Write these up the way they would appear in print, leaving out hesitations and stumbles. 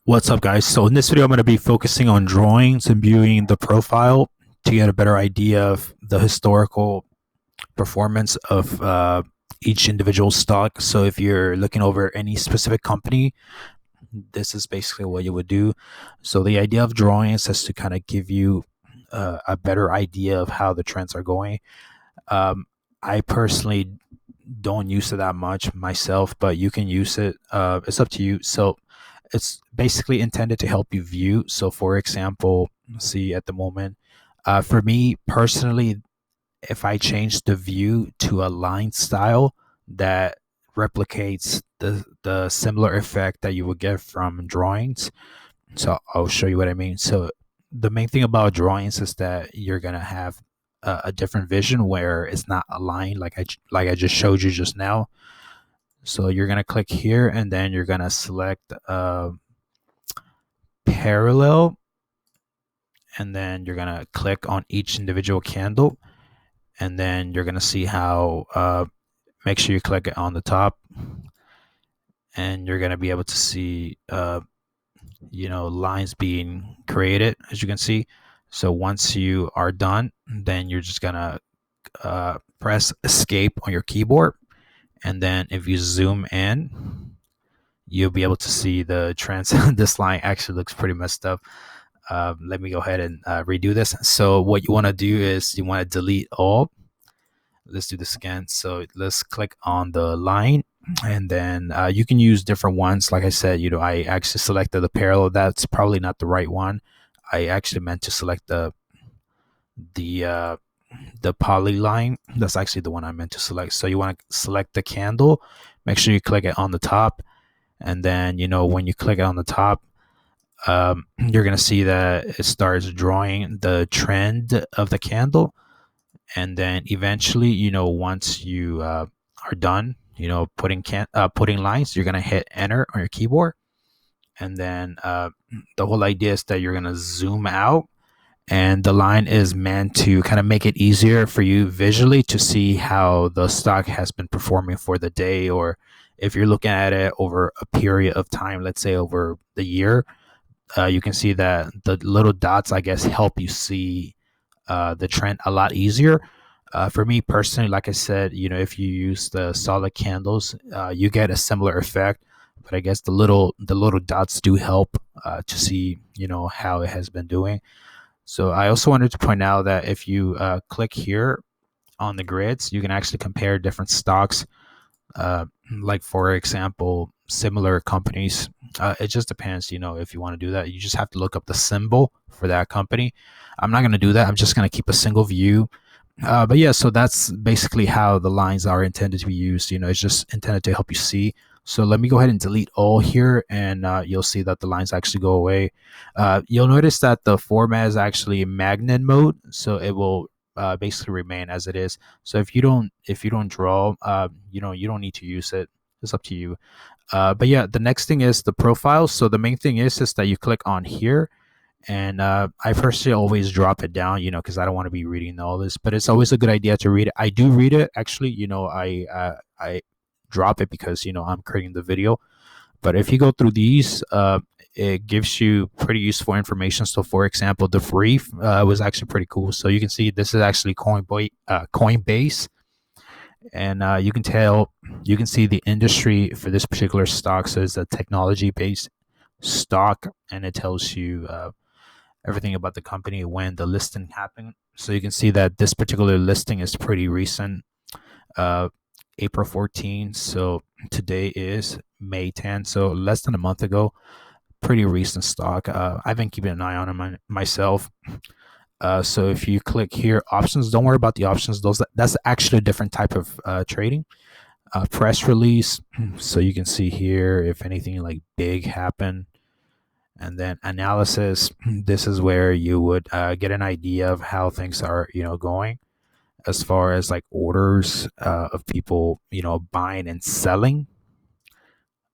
What's up, guys? So in this video, I'm going to be focusing on drawings and viewing the profile to get a better idea of the historical performance of each individual stock. So if you're looking over any specific company, this is basically what you would do. So the idea of drawings is to kind of give you a better idea of how the trends are going. I personally don't use it that much myself, but you can use it. It's up to you. So it's basically intended to help you view. So, for example, see at the moment, for me personally, if I change the view to a line style that replicates the similar effect that you would get from drawings, so I'll show you what I mean. So the main thing about drawings is that you're gonna have a different vision where it's not aligned like I just showed you just now. So you're gonna click here and then you're gonna select parallel, and then you're gonna click on each individual candle, and then you're gonna see how make sure you click it on the top, and you're gonna be able to see lines being created, as you can see. So once you are done, then you're just gonna press escape on your keyboard, and then if you zoom in, you'll be able to see the trends. This line actually looks pretty messed up. Let me go ahead and redo this. So what you want to do is you want to delete all. Let's do this again. So let's click on the line, and then you can use different ones. Like I said, I actually selected the parallel. That's probably not the right one. I actually meant to select the uh, the polyline. That's actually the one I meant to select. So you want to select the candle. Make sure you click it on the top, and then when you click it on the top, you're gonna see that it starts drawing the trend of the candle, and then eventually, once you are done, putting lines, you're gonna hit enter on your keyboard, and then the whole idea is that you're gonna zoom out, and the line is meant to kind of make it easier for you visually to see how the stock has been performing for the day, or if you're looking at it over a period of time, let's say over the year. You can see that the little dots, I guess, help you see the trend a lot easier. For me personally, like I said, if you use the solid candles, you get a similar effect. But I guess the little dots do help to see how it has been doing. So I also wanted to point out that if you click here on the grids, you can actually compare different stocks. Like for example, similar companies. It just depends, if you want to do that. You just have to look up the symbol for that company. I'm not going to do that. I'm just going to keep a single view. But yeah, so that's basically how the lines are intended to be used. It's just intended to help you see. So let me go ahead and delete all here, and you'll see that the lines actually go away. You'll notice that the format is actually magnet mode, so it will basically remain as it is. So if you don't draw, you don't need to use it. It's up to you. But yeah, the next thing is the profile. So the main thing is that you click on here, and I personally always drop it down, because I don't want to be reading all this. But it's always a good idea to read it. I do read it actually. I drop it because I'm creating the video. But if you go through these, it gives you pretty useful information. So, for example, the brief was actually pretty cool. So you can see this is actually Coinbase, and you can see the industry for this particular stock. So it's a technology-based stock, and it tells you everything about the company when the listing happened. So you can see that this particular listing is pretty recent, April 14th. So today is May 10th, so less than a month ago. Pretty recent stock. I've been keeping an eye on it myself. So if you click here, options, don't worry about the options. That's actually a different type of trading. Press release. So you can see here if anything like big happened. And then analysis. This is where you would get an idea of how things are, going, as far as like orders of people, buying and selling.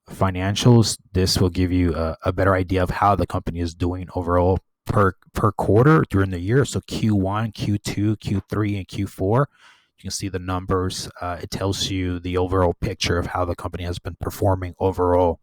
Financials. This will give you a better idea of how the company is doing overall per quarter during the year. So Q1, Q2, Q3, and Q4. You can see the numbers. It tells you the overall picture of how the company has been performing overall.